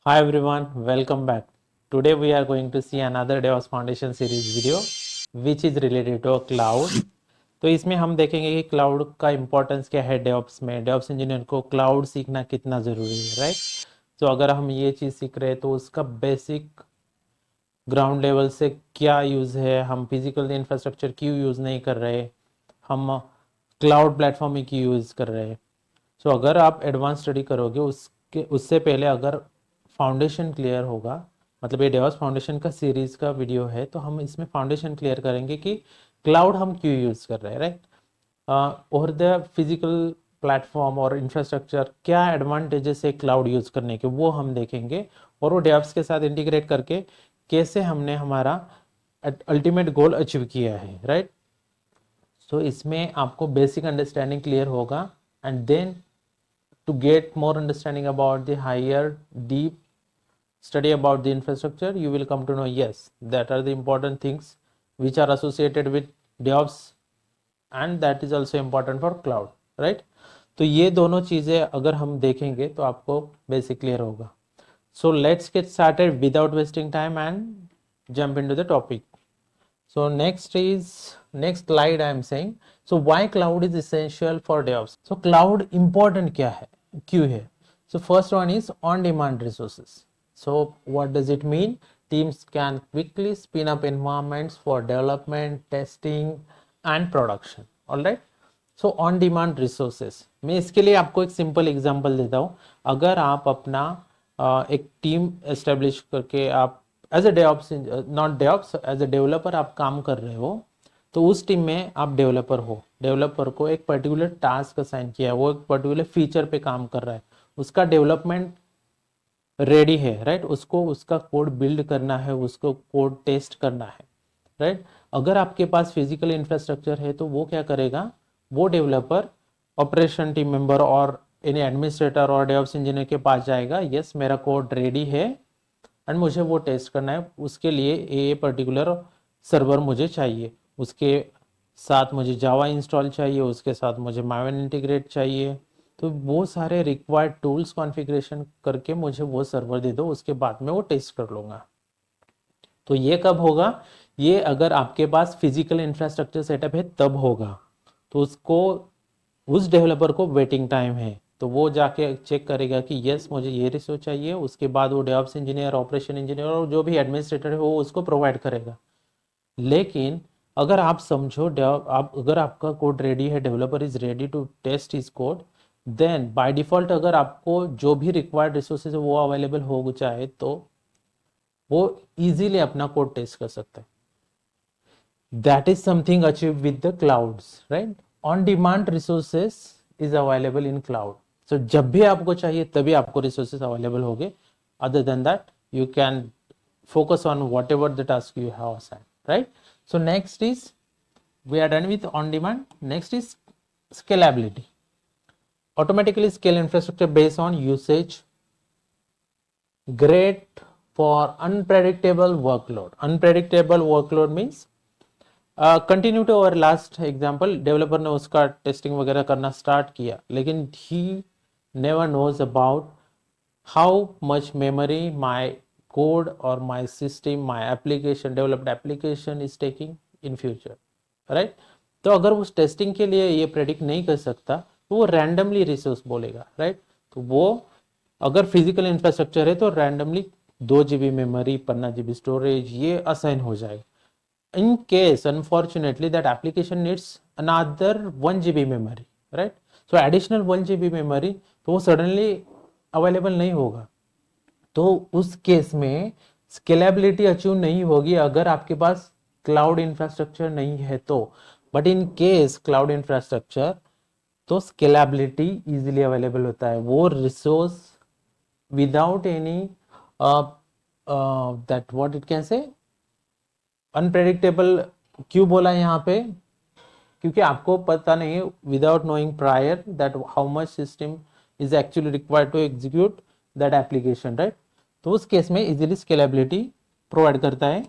Hi everyone, welcome back. Today we are going to see another DevOps Foundation series video which is related to cloud. तो इसमें हम देखेंगे कि cloud का importance क्या है डेवऑप्स में, डेवऑप्स इंजीनियर को क्लाउड सीखना कितना ज़रूरी है, राइट। तो अगर हम ये चीज़ सीख रहे हैं तो उसका बेसिक ग्राउंड लेवल से क्या यूज़ है, हम फिजिकल इंफ्रास्ट्रक्चर क्यों यूज़ नहीं कर रहे, हम क्लाउड प्लेटफॉर्म क्यों यूज़ कर रहे हैं। सो अगर आप एडवांस स्टडी करोगे उससे पहले अगर फाउंडेशन क्लियर होगा, मतलब ये डेवॉप्स फाउंडेशन का सीरीज का वीडियो है, तो हम इसमें फाउंडेशन क्लियर करेंगे कि क्लाउड हम क्यों यूज़ कर रहे हैं, राइट। और द फिजिकल प्लेटफॉर्म और इंफ्रास्ट्रक्चर क्या एडवांटेजेस है क्लाउड यूज़ करने के, वो हम देखेंगे। और वो डेवॉप्स के साथ इंटीग्रेट करके कैसे हमने हमारा अल्टीमेट गोल अचीव किया है, राइट। सो इसमें आपको बेसिक अंडरस्टैंडिंग क्लियर होगा and then to get more understanding about the higher deep study about the infrastructure, you will come to know, yes, that are the important things which are associated with DevOps and that is also important for cloud, right। तो ये दोनों चीज़ें अगर हम देखेंगे तो आपको basic clear होगा। So let's get started without wasting time and jump into the topic. So next slide I am saying, so why cloud is essential for DevOps. So cloud important क्या है, क्यों है। So first one is on demand resources. So what does it mean? Teams can quickly spin up environments for development, testing and production. All right. So on demand resources, मैं इसके लिए आपको एक simple example देता हूँ। अगर आप अपना एक टीम एस्टेब्लिश करके आप as a DevOps, not DevOps, as a developer आप काम कर रहे हो, तो उस टीम में आप डेवलपर हो, डेवलपर को एक पर्टिकुलर टास्क असाइन किया है, वो एक पर्टिकुलर फीचर पे काम कर रहा है, उसका डेवलपमेंट रेडी है, राइट। उसको उसका कोड बिल्ड करना है, उसको कोड टेस्ट करना है, राइट। अगर आपके पास फिजिकल इंफ्रास्ट्रक्चर है तो वो क्या करेगा, वो डेवलपर ऑपरेशन टीम मेंबर और एनी एडमिनिस्ट्रेटर और डेवऑप्स इंजीनियर के पास जाएगा, यस मेरा कोड रेडी है एंड मुझे वो टेस्ट करना है, उसके लिए ये पर्टिकुलर सर्वर मुझे चाहिए, उसके साथ मुझे जावा इंस्टॉल चाहिए, उसके साथ मुझे माइवन इंटीग्रेट चाहिए। तो वो सारे रिक्वायर्ड टूल्स कॉन्फ़िगरेशन करके मुझे वो सर्वर दे दो, उसके बाद में वो टेस्ट कर लूँगा। तो ये कब होगा, ये अगर आपके पास फिजिकल इंफ्रास्ट्रक्चर सेटअप है तब होगा। तो उसको, उस डेवलपर को वेटिंग टाइम है, तो वो जाके चेक करेगा कि यस मुझे ये रिसोर्स चाहिए, उसके बाद वो डेवऑप्स इंजीनियर, ऑपरेशन इंजीनियर और जो भी एडमिनिस्ट्रेटर है वो उसको प्रोवाइड करेगा। लेकिन अगर आप समझो, आप अगर आपका कोड रेडी है, developer is ready to test his code, then by default अगर आपको जो भी रिक्वायर्ड रिसोर्सेज है वो अवेलेबल हो जाए तो वो इजीली अपना कोड टेस्ट कर सकता है। That is something achieve with the clouds, right. On demand resources is available in cloud. So जब भी आपको चाहिए तभी आपको रिसोर्सेज अवेलेबल होंगे। Other than that you can focus on whatever the task you have assigned, right। So next is, we are done with on demand. Next is scalability. Automatically scale infrastructure based on usage, great for unpredictable workload. Unpredictable workload means continue to our last example, developer ने उसका testing वगैरह करना start किया, लेकिन he never knows about how much memory my code और my system, my application, developed application is taking in future, right. तो अगर उस टेस्टिंग के लिए ये प्रेडिक्ट नहीं कर सकता तो वो रैंडमली रिसोर्स बोलेगा, राइट। तो वो अगर फिजिकल इंफ्रास्ट्रक्चर है तो randomly 2 GB memory, 15 GB storage ये असाइन हो जाएगा। in case unfortunately that application needs another 1 GB memory, right, so additional 1 GB memory तो वो suddenly available नहीं होगा। तो उस केस में स्केलेबिलिटी अचीव नहीं होगी अगर आपके पास क्लाउड इंफ्रास्ट्रक्चर नहीं है तो। But in case cloud infrastructure, तो स्केलेबिलिटी इजीली अवेलेबल होता है, वो resource without any that what it can say unpredictable. क्यों बोला यहाँ पे, क्योंकि आपको पता नहीं है without knowing prior that how much system is actually required to execute that application, right. तो उस केस में इजीली स्केलेबिलिटी प्रोवाइड करता है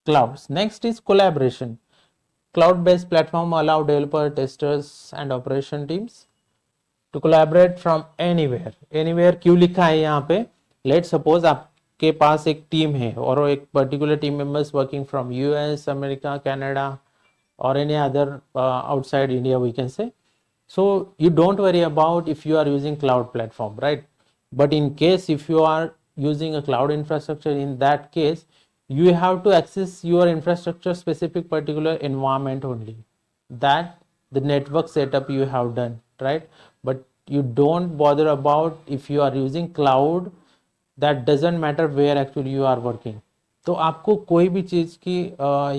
clouds. Next is collaboration. Cloud based platform allow developer, testers and operation teams to collaborate from anywhere. Anywhere क्यों लिखा है यहाँ पे, लेट सपोज आपके पास एक टीम है और एक particular team members working from US, America, Canada और any other outside India we can say. So you don't worry about if you are using cloud platform, right? But in case if you are using a cloud infrastructure, in that case you have to access your infrastructure specific particular environment only, that the network setup you have done, right? But you don't bother about if you are using cloud, that doesn't matter where actually you are working. तो आपको कोई भी चीज़ की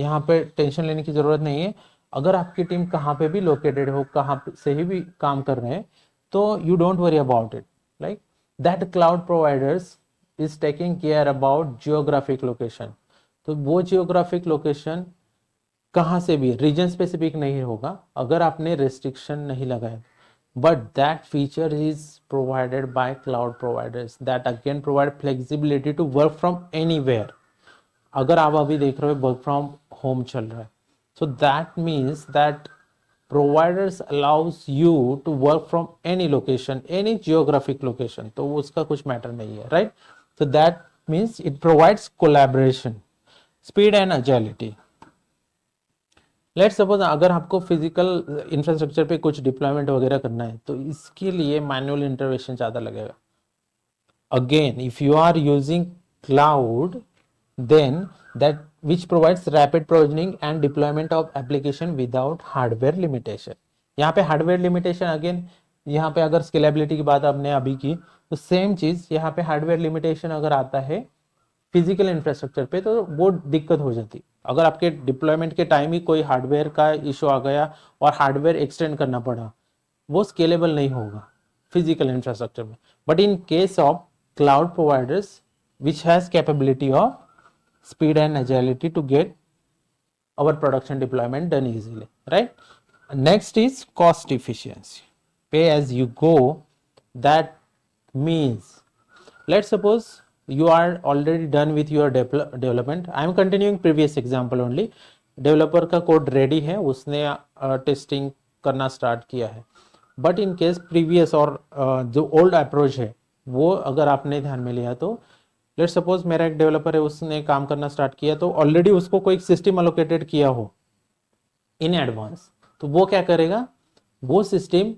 यहाँ पे tension लेने की ज़रूरत नहीं है. अगर आपकी टीम कहाँ पे भी लोकेटेड हो, कहाँ से ही भी काम कर रहे हैं, तो you don't worry about it. Like that cloud providers is taking care about geographic location. तो वो जियोग्राफिक लोकेशन कहाँ से भी रीजन स्पेसिफिक नहीं होगा अगर आपने रेस्ट्रिक्शन नहीं लगाया. But that feature is provided by cloud providers that again provide flexibility to work from anywhere. अगर आप अभी देख रहे हो वर्क फ्रॉम होम चल रहा है, so that means that providers allows you to work from any location, any geographic location. तो उसका कुछ मैटर नहीं है, right? So that means it provides collaboration, speed and agility. Let's suppose अगर आपको फिजिकल इंफ्रास्ट्रक्चर पे कुछ डिप्लॉयमेंट वगैरह करना है तो इसके लिए मैनुअल इंटरवेंशन ज़्यादा लगेगा. Again if you are using cloud, then that which provides rapid provisioning and deployment of application without hardware limitation. यहाँ पे हार्डवेयर लिमिटेशन अगेन, यहाँ पे अगर स्केलेबिलिटी की बात आपने अभी की तो सेम चीज़ यहाँ पे हार्डवेयर लिमिटेशन अगर आता है फिजिकल इंफ्रास्ट्रक्चर पे तो वो दिक्कत हो जाती. अगर आपके डिप्लॉयमेंट के टाइम ही कोई हार्डवेयर का इशू आ गया और हार्डवेयर एक्सटेंड करना पड़ा, वो स्केलेबल नहीं होगा फिजिकल इंफ्रास्ट्रक्चर में. But in case of cloud providers which has capability of speed and agility to get our production deployment done easily, right? Next is cost efficiency, pay as you go. That means let's suppose you are already done with your development. I am continuing previous example only. Developer का code ready है, उसने testing करना start किया है. But in case previous और जो old approach है वो अगर आपने ध्यान में लिया तो लेट्स सपोज मेरा एक डेवलपर है, उसने काम करना स्टार्ट किया तो ऑलरेडी उसको कोई सिस्टम अलोकेटेड किया हो इन एडवांस, तो वो क्या करेगा, वो सिस्टम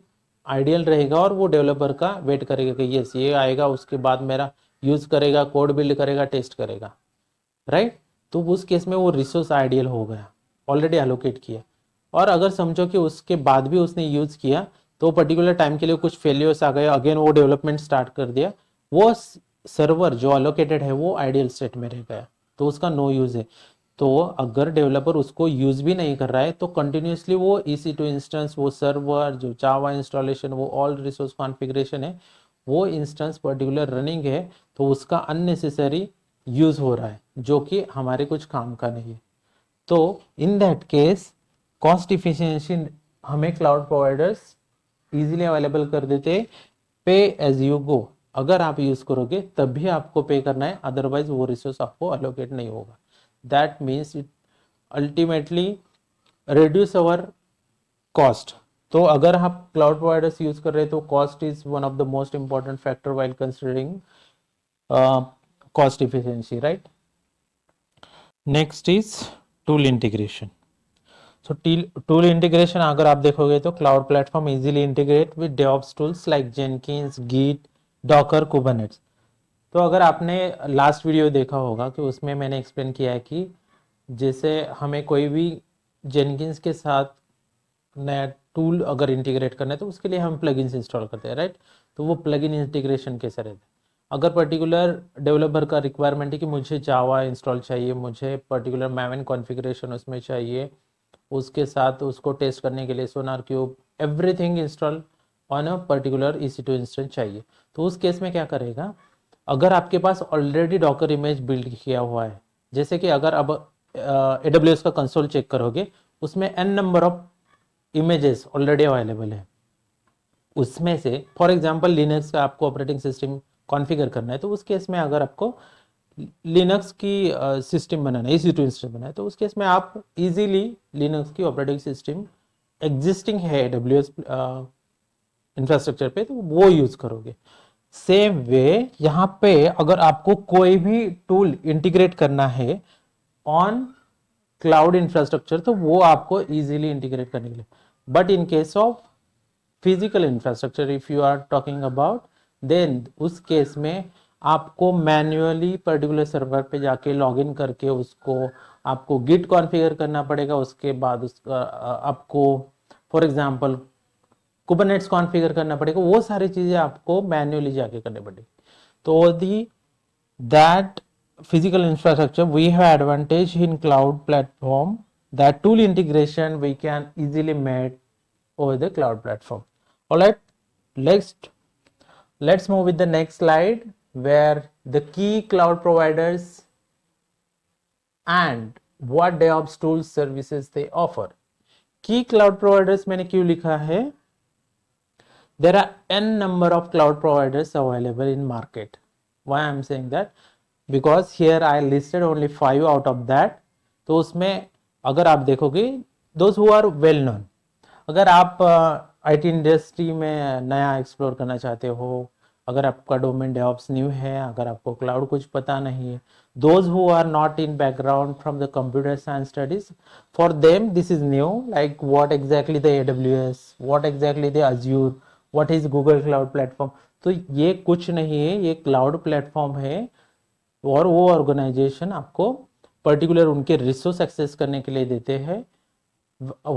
आइडियल रहेगा और वो डेवलपर का वेट करेगा कि यस ये आएगा, उसके बाद मेरा यूज करेगा, कोड बिल्ड करेगा, टेस्ट करेगा, राइट? तो उस केस में वो रिसोर्स आइडियल हो गया, ऑलरेडी एलोकेट किया. और अगर समझो कि उसके बाद भी उसने यूज किया तो पर्टिकुलर टाइम के लिए कुछ फेलियर्स आ गए, अगेन वो डेवलपमेंट स्टार्ट कर दिया, वो सर्वर जो अलोकेटेड है वो आइडियल स्टेट में रह गया, तो उसका नो यूज है. तो अगर डेवलपर उसको यूज भी नहीं कर रहा है तो कंटिन्यूसली वो EC2 इंस्टेंस, वो सर्वर, जो जावा इंस्टॉलेशन, वो ऑल रिसोर्स कॉन्फ़िगरेशन है, वो इंस्टेंस पर्टिकुलर रनिंग है, तो उसका अननेसेसरी यूज हो रहा है जो कि हमारे कुछ काम का नहीं है. तो in that case cost efficiency हमें क्लाउड प्रोवाइडर्स इजीली अवेलेबल कर देते, पे एज यू गो. अगर आप यूज करोगे तभी आपको पे करना है, अदरवाइज वो रिसोर्स आपको अलोकेट नहीं होगा. That means it ultimately reduce our cost. तो अगर आप क्लाउड प्रोवाइडर्स यूज कर रहे हैं तो cost is one of the most important factor while considering cost efficiency, right? Next is tool integration. So tool integration अगर आप देखोगे तो cloud platform easily integrate with DevOps tools like Jenkins, Git, Docker, Kubernetes. तो अगर आपने last video देखा होगा कि उसमें मैंने एक्सप्लेन किया है कि जैसे हमें कोई भी जेनकिंस के साथ नया टूल अगर इंटीग्रेट करना है तो उसके लिए हम प्लगइन्स इंस्टॉल करते हैं, राइट? तो वो प्लगइन इंटीग्रेशन कैसे रहता है. अगर पर्टिकुलर डेवलपर का रिक्वायरमेंट है कि मुझे जावा इंस्टॉल चाहिए, मुझे पर्टिकुलर मैवन कॉन्फ़िगरेशन उसमें चाहिए, उसके साथ उसको टेस्ट करने के लिए SonarQube everything install on a particular EC2 instance चाहिए, तो उस केस में क्या करेगा, अगर आपके पास ऑलरेडी डॉकर इमेज बिल्ड किया हुआ है, जैसे कि अगर अब AWS का कंसोल चेक करोगे उसमें n number of images already available है, उसमें से फॉर एग्जांपल लिनक्स का आपको ऑपरेटिंग सिस्टम कॉन्फ़िगर करना है, तो उस केस में अगर आपको लिनक्स की सिस्टम बनाना है, EC2 इंस्टेंस बनाना है, तो उस केस में आप इजीली लिनक्स की ऑपरेटिंग सिस्टम एग्जिस्टिंग है AWS इंफ्रास्ट्रक्चर पे तो वो यूज़ करोगे. सेम वे यहाँ पे अगर आपको कोई भी टूल इंटीग्रेट करना है ऑन क्लाउड इंफ्रास्ट्रक्चर तो वो आपको इजीली इंटीग्रेट करने के लिए, but in case of physical infrastructure if you are talking about, then उस केस में आपको मैन्युअली पर्टिकुलर सर्वर पे जाके लॉगिन करके उसको आपको गिट कॉन्फ़िगर करना पड़ेगा, उसके बाद उसका आपको फॉर एग्जांपल कुबरनेट्स कॉन्फ़िगर करना पड़ेगा, वो सारी चीज़ें आपको मैन्युअली जाके करनी पड़ेगी। तो दी that physical infrastructure we have advantage in cloud platform, that tool integration we can easily made over the cloud platform. All right, let's move with the next slide where the key cloud providers and what DevOps tools services they offer. Key cloud providers मैंने क्यों लिखा है? There are n number of cloud providers available in market. Why I am saying that? Because here I listed only 5 out of that. तो उसमें अगर आप देखोगे those who are well known, अगर आप IT इंडस्ट्री में नया एक्सप्लोर करना चाहते हो, अगर आपका डोमेन डेवऑप्स न्यू है, अगर आपको क्लाउड कुछ पता नहीं है, those who are not in background from the computer science studies, for them this is new, like what exactly the AWS, what exactly the Azure, what is Google Cloud Platform. तो ये कुछ नहीं है, ये क्लाउड प्लेटफॉर्म है और वो organisation आपको पर्टिकुलर उनके रिसोर्स एक्सेस करने के लिए देते हैं,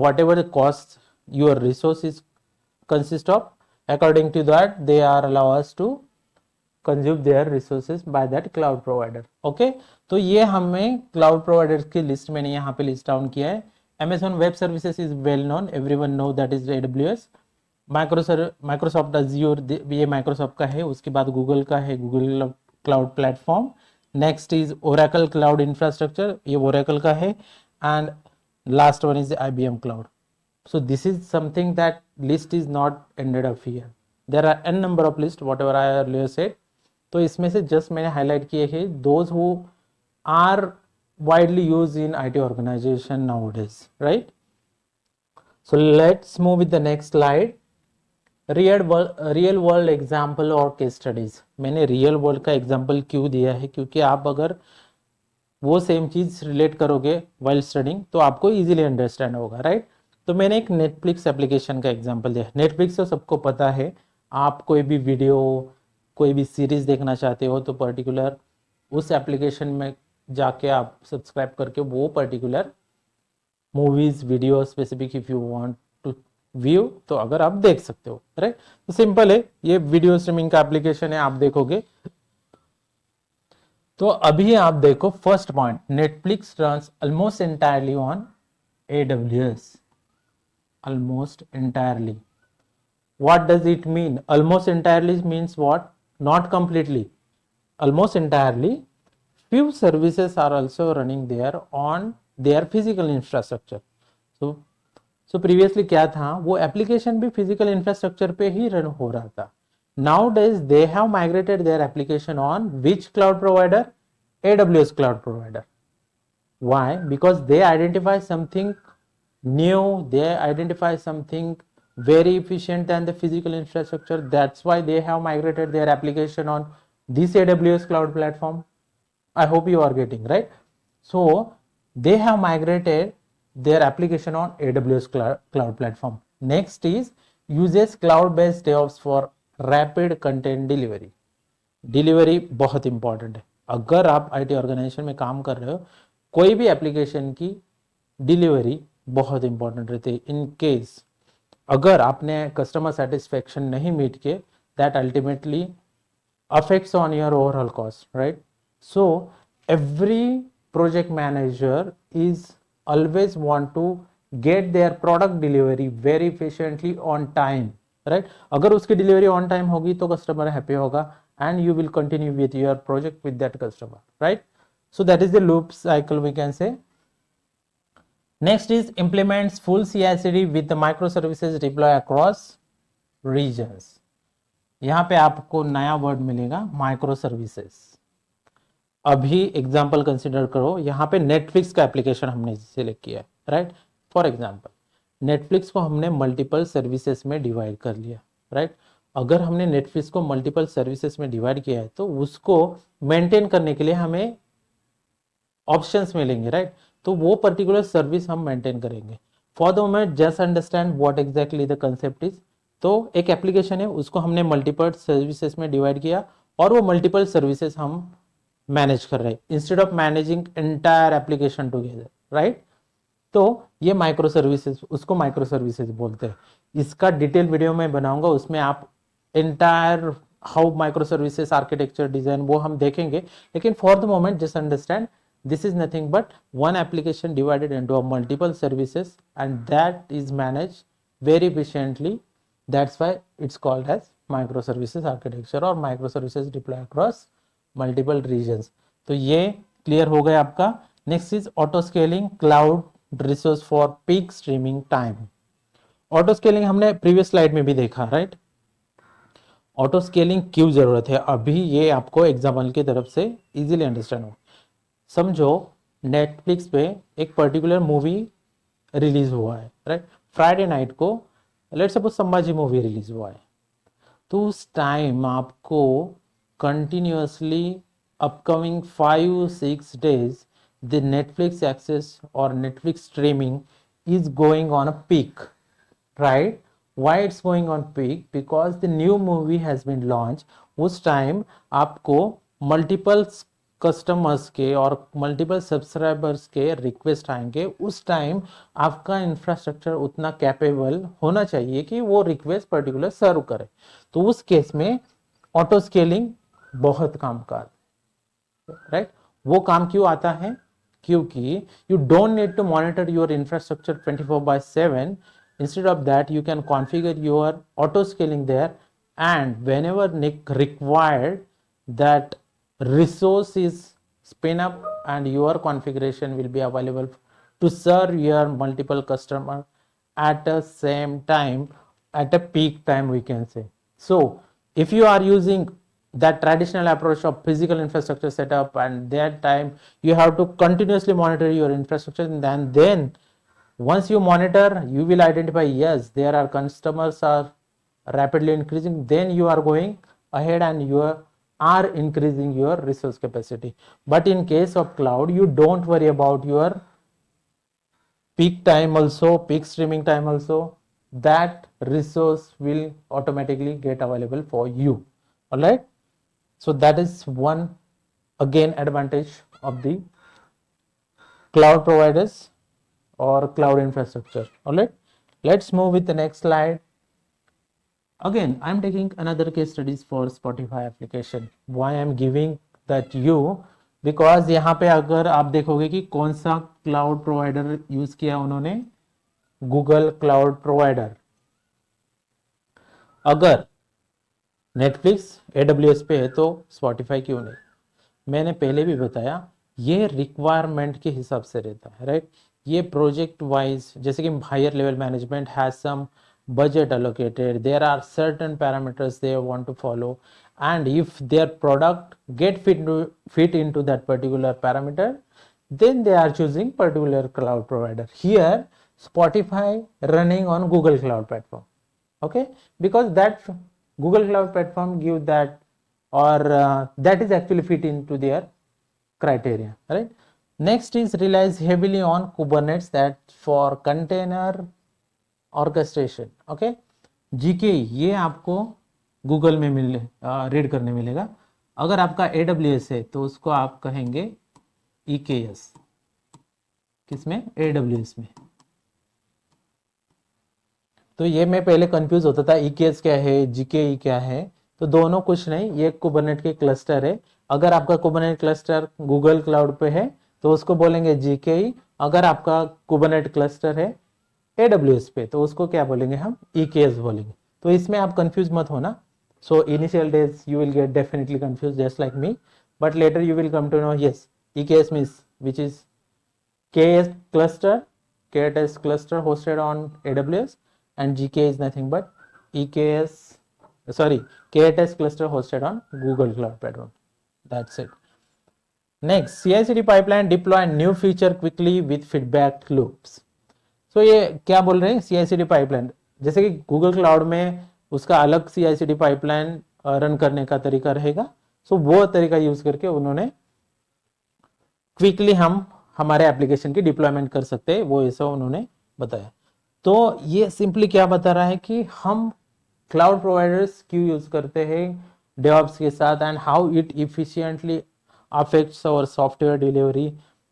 whatever the cost your resource is consist of, according to that they are allow us to consume their resources by that cloud provider. Okay, तो ये हमें क्लाउड प्रोवाइडर्स की लिस्ट मैंने यहाँ पे लिस्ट डाउन किया है. Amazon Web Services is well known, everyone know that is AWS. Microsoft Azure ये माइक्रोसॉफ्ट का है, उसके बाद गूगल का है Google cloud platform. Next is Oracle cloud infrastructure, ये ओरेकल का है. And last one is IBM cloud. So this is something that list is not ended up here. There are n number of list whatever I earlier said. तो इसमें से just मैंने highlight किए हैं those who are widely used in IT organization nowadays, right? So let's move with the next slide. Real world example और case studies. मैंने real world का example क्यों दिया है? क्योंकि आप अगर वो सेम चीज रिलेट करोगे वाइल स्टडिंग तो आपको इजीली अंडरस्टैंड होगा, राइट? तो मैंने एक नेटफ्लिक्स एप्लीकेशन का एग्जांपल दिया. नेटफ्लिक्स तो सबको पता है, आप कोई भी वीडियो कोई भी सीरीज देखना चाहते हो तो पर्टिकुलर उस एप्लीकेशन में जाके आप सब्सक्राइब करके वो particular movies video specific if you want to view तो अगर आप देख सकते हो, राइट? तो सिंपल है, ये वीडियो स्ट्रीमिंग का एप्लीकेशन है, आप देखोगे तो अभी आप देखो first point, Netflix runs almost entirely on AWS. Almost entirely. What does it mean? Almost entirely means what? Not completely. Almost entirely. Few services are also running there on their physical infrastructure. So previously क्या था, वो application भी physical infrastructure पे ही run हो रहा था. Nowadays they have migrated their application on which cloud provider? AWS cloud provider. Why? Because they identify something new, they identify something very efficient than the physical infrastructure. That's why they have migrated their application on this AWS cloud platform. I hope you are getting right. So they have migrated their application on AWS cloud platform. Next is uses cloud based DevOps for rapid content delivery. Delivery बहुत important है. अगर आप IT organisation में काम कर रहे हो, कोई भी एप्लीकेशन की डिलीवरी बहुत इंपॉर्टेंट रहती है. इन केस अगर आपने कस्टमर सेटिस्फेक्शन नहीं मीट किए, that ultimately affects on your overall cost, right? So every project manager is always want to get their product delivery very efficiently on time, right? अगर उसकी delivery on time होगी तो customer happy होगा and you will continue with your project with that customer, right? So that is the loop cycle we can say. Next is implements full CI/CD with the microservices deploy across regions. यहाँ पे आपको नया word मिलेगा micro services. अभी example consider करो, यहाँ पे Netflix का एप्लीकेशन हमने सिलेक्ट किया है, राइट? फॉर एग्जांपल नेटफ्लिक्स को हमने मल्टीपल सर्विसेज में डिवाइड कर लिया, राइट? अगर हमने नेटफ्लिक्स को मल्टीपल सर्विसेज में डिवाइड किया है तो उसको मेंटेन करने के लिए हमें ऑप्शंस मिलेंगे, राइट। तो वो पर्टिकुलर सर्विस हम मेंटेन करेंगे। For the moment just understand what exactly the concept is. तो एक एप्लीकेशन है, उसको हमने मल्टीपल सर्विसेज में डिवाइड किया और वो मल्टीपल सर्विसेज हम मैनेज कर रहे हैं instead of managing entire application together, right. तो ये माइक्रो सर्विसेज, उसको माइक्रो सर्विसेज बोलते हैं। इसका डिटेल वीडियो मैं बनाऊंगा, उसमें आप entire how micro services architecture design वो हम देखेंगे। लेकिन for the moment just understand this is nothing but one application divided into a multiple services and that is managed very efficiently. That's why it's called as microservices architecture or microservices deployed across multiple regions. तो ये clear हो गया आपका। Next is auto scaling cloud resource for peak streaming time. Auto scaling हमने previous slide में भी देखा, right. Auto scaling क्यों जरूरत है, अभी ये आपको एग्जाम्पल की तरफ से इजीली अंडरस्टैंड हो। समझो नेटफ्लिक्स पे एक पर्टिकुलर मूवी रिलीज हुआ है, राइट। फ्राइडे नाइट को let's suppose Sambhaji movie release हुआ है, तो उस टाइम आपको continuously upcoming 5-6 days the Netflix access or Netflix streaming is going on a peak, right? Why it's going on peak? Because the new movie has been launched. उस time आपको multiple customers के और multiple subscribers के request आएंगे। उस time आपका infrastructure उतना capable होना चाहिए कि वो रिक्वेस्ट पर्टिकुलर सर्व करे। तो उस केस में ऑटो स्केलिंग बहुत काम का, राइट। वो काम क्यों आता है? क्योंकि you don't need to monitor your infrastructure 24/7. Instead of that, you can configure your auto scaling there, and whenever required, that resource is spin up and your configuration will be available to serve your multiple customer at the same time, at a peak time, we can say. So if you are using that traditional approach of physical infrastructure setup, and that time you have to continuously monitor your infrastructure, and then once you monitor, you will identify, yes, there are customers are rapidly increasing, then you are going ahead and you are increasing your resource capacity. But in case of cloud, you don't worry about your peak time also, peak streaming time also. That resource will automatically get available for you. All right. So that is one again advantage of the cloud providers or cloud infrastructure. All right, let's move with the next slide. Again, I'm taking another case studies for Spotify application. Why I'm giving that you? Because यहाँ पे अगर आप देखोगे कि कौन सा cloud provider use किया उन्होंने, गूगल क्लाउड प्रोवाइडर। अगर नेटफ्लिक्स AWS पे है तो Spotify क्यों नहीं? मैंने पहले भी बताया, ये रिक्वायरमेंट के हिसाब से रहता है, राइट। ये प्रोजेक्ट वाइज, जैसे कि higher level management has some budget allocated, there are certain parameters they want to follow, and if their product get fit into that particular parameter, then they are choosing particular cloud provider. Here Spotify running on Google Cloud Platform, okay, because that Google Cloud Platform give that, or that is actually fit into their criteria, right. Next is relies heavily on Kubernetes, that for container orchestration, okay. GKE ये आपको Google में read करने मिलेगा। अगर आपका AWS है तो उसको आप कहेंगे EKS। किसमें? AWS में। तो ये मैं पहले कंफ्यूज होता था, EKS क्या है, GKE क्या है। तो दोनों कुछ नहीं, ये कुबरनेट के क्लस्टर है। अगर आपका कुबरनेट क्लस्टर गूगल क्लाउड पे है तो उसको बोलेंगे GKE। अगर आपका कुबरनेट क्लस्टर है AWS पे तो उसको क्या बोलेंगे हम? EKS बोलेंगे। तो इसमें आप कंफ्यूज मत होना। So initial days you will get definitely confuse just like me, but later you will come to know, yes, EKS means which is KS cluster hosted on AWS, and GKE is nothing but KTS cluster hosted on Google Cloud Platform. That's it. Next, CI/CD pipeline deploy new feature quickly with feedback loops. So ये क्या बोल रहे हैं? CI/CD pipeline, जैसे कि Google cloud में उसका अलग CI/CD पाइपलाइन रन करने का तरीका रहेगा। सो वो तरीका यूज करके उन्होंने क्विकली हम हमारे एप्लीकेशन की डिप्लॉयमेंट कर सकते हैं, वो ऐसा उन्होंने बताया। तो ये सिंपली क्या बता रहा है कि हम क्लाउड प्रोवाइडर्स क्यों यूज करते हैं डेवऑप्स के साथ and how it efficiently affects our software delivery.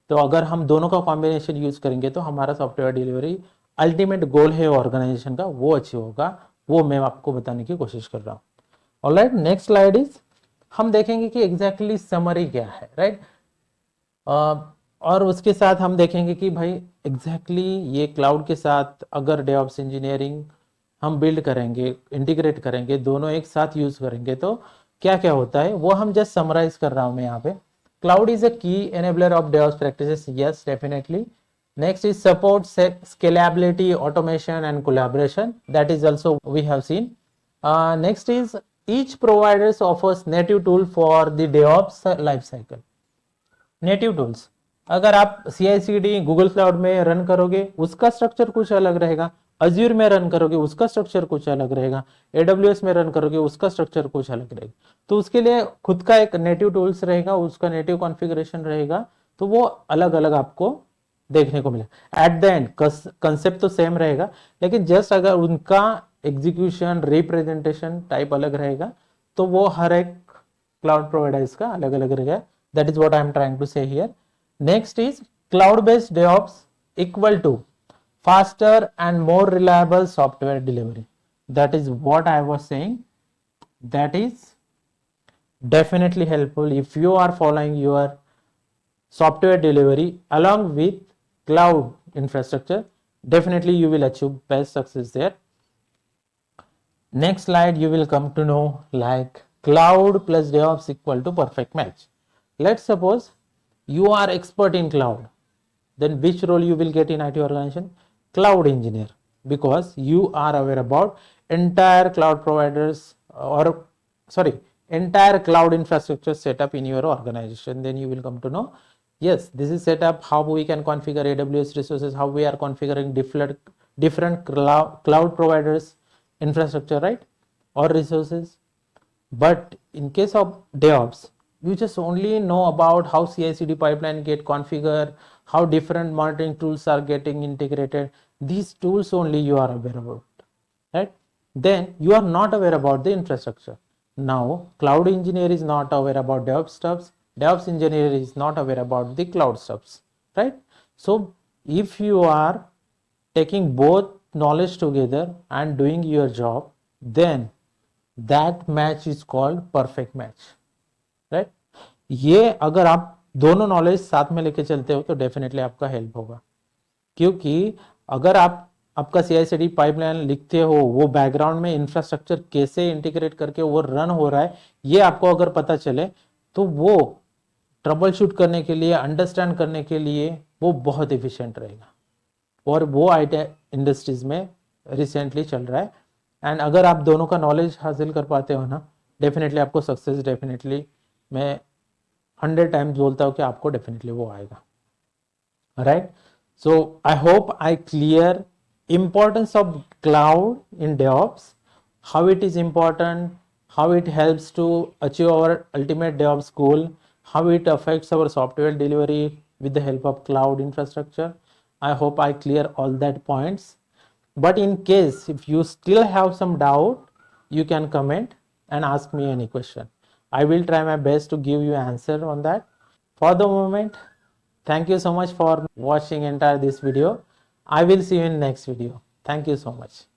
तो अगर हम दोनों का कॉम्बिनेशन यूज करेंगे तो हमारा सॉफ्टवेयर डिलीवरी अल्टीमेट गोल है ऑर्गेनाइजेशन का, वो अचीव होगा, वो मैं आपको बताने की कोशिश कर रहा हूँ। ऑलराइट, नेक्स्ट स्लाइड इज, हम देखेंगे कि एग्जैक्टली समरी क्या है, राइट। और उसके साथ हम देखेंगे कि भाई एग्जैक्टली ये क्लाउड के साथ अगर डेवऑप्स इंजीनियरिंग हम बिल्ड करेंगे, इंटीग्रेट करेंगे, दोनों एक साथ यूज करेंगे तो क्या क्या होता है, वो हम जस्ट समराइज कर रहा हूं मैं यहाँ पे। क्लाउड इज अ की enabler of DevOps practices, yes definitely. Next is support scalability, automation and collaboration, that is also we have seen. Next is each provider offers native tool for the DevOps life cycle. Native tools, अगर आप CI/CD Google cloud में run करोगे उसका structure कुछ अलग रहेगा, azure में run करोगे उसका स्ट्रक्चर कुछ अलग रहेगा, AWS में रन करोगे उसका स्ट्रक्चर कुछ अलग रहेगा। तो उसके लिए खुद का एक नेटिव टूल्स रहेगा, उसका नेटिव कॉन्फ़िगरेशन रहेगा, तो वो अलग अलग आपको देखने को मिले। एट द एंड कंसेप्ट तो सेम रहेगा, लेकिन जस्ट अगर उनका एग्जीक्यूशन रिप्रेजेंटेशन टाइप अलग रहेगा तो वो हर एक क्लाउड प्रोवाइडर्स का अलग अलग रहेगा। That is what I am trying to say here. Next is cloud-based DevOps equal to faster and more reliable software delivery. That is what I was saying. That is definitely helpful if you are following your software delivery along with cloud infrastructure. Definitely you will achieve best success there. Next slide you will come to know like cloud plus DevOps equal to perfect match. Let's suppose you are expert in cloud, then which role you will get in IT organization? Cloud engineer, because you are aware about entire cloud providers or entire cloud infrastructure setup in your organization. Then you will come to know, yes, this is setup, how we can configure AWS resources, how we are configuring different cloud providers infrastructure, right, or resources. But in case of DevOps, you just only know about how CI/CD pipeline get configured, how different monitoring tools are getting integrated. These tools only you are aware about, right? Then you are not aware about the infrastructure. Now, cloud engineer is not aware about DevOps stuffs. DevOps engineer is not aware about the cloud stuffs, right? So, if you are taking both knowledge together and doing your job, then that match is called perfect match, right. ये अगर आप दोनों knowledge साथ में लेके चलते हो तो डेफिनेटली आपका हेल्प होगा, क्योंकि अगर आप आपका CI/CD पाइपलाइन लिखते हो, वो बैकग्राउंड में इंफ्रास्ट्रक्चर कैसे इंटीग्रेट करके वो रन हो रहा है ये आपको अगर पता चले तो वो ट्रबल शूट करने के लिए, अंडरस्टैंड करने के लिए वो बहुत इफिशिएंट रहेगा। और वो IT इंडस्ट्रीज में रिसेंटली चल रहा है। एंड अगर आप दोनों का नॉलेज हासिल कर पाते हो ना, डेफिनेटली आपको सक्सेस, डेफिनेटली मैं 100 टाइम्स बोलता हूँ कि आपको डेफिनेटली वो आएगा, right. So I hope I clear importance of cloud in DevOps, how it is important, how it helps to achieve our ultimate DevOps goal, how it affects our software delivery with the help of cloud infrastructure. I hope I clear all that points. But in case if you still have some doubt, you can comment and ask me any question. I will try my best to give you answer on that. For the moment, thank you so much for watching entire this video. I will see you in next video. Thank you so much.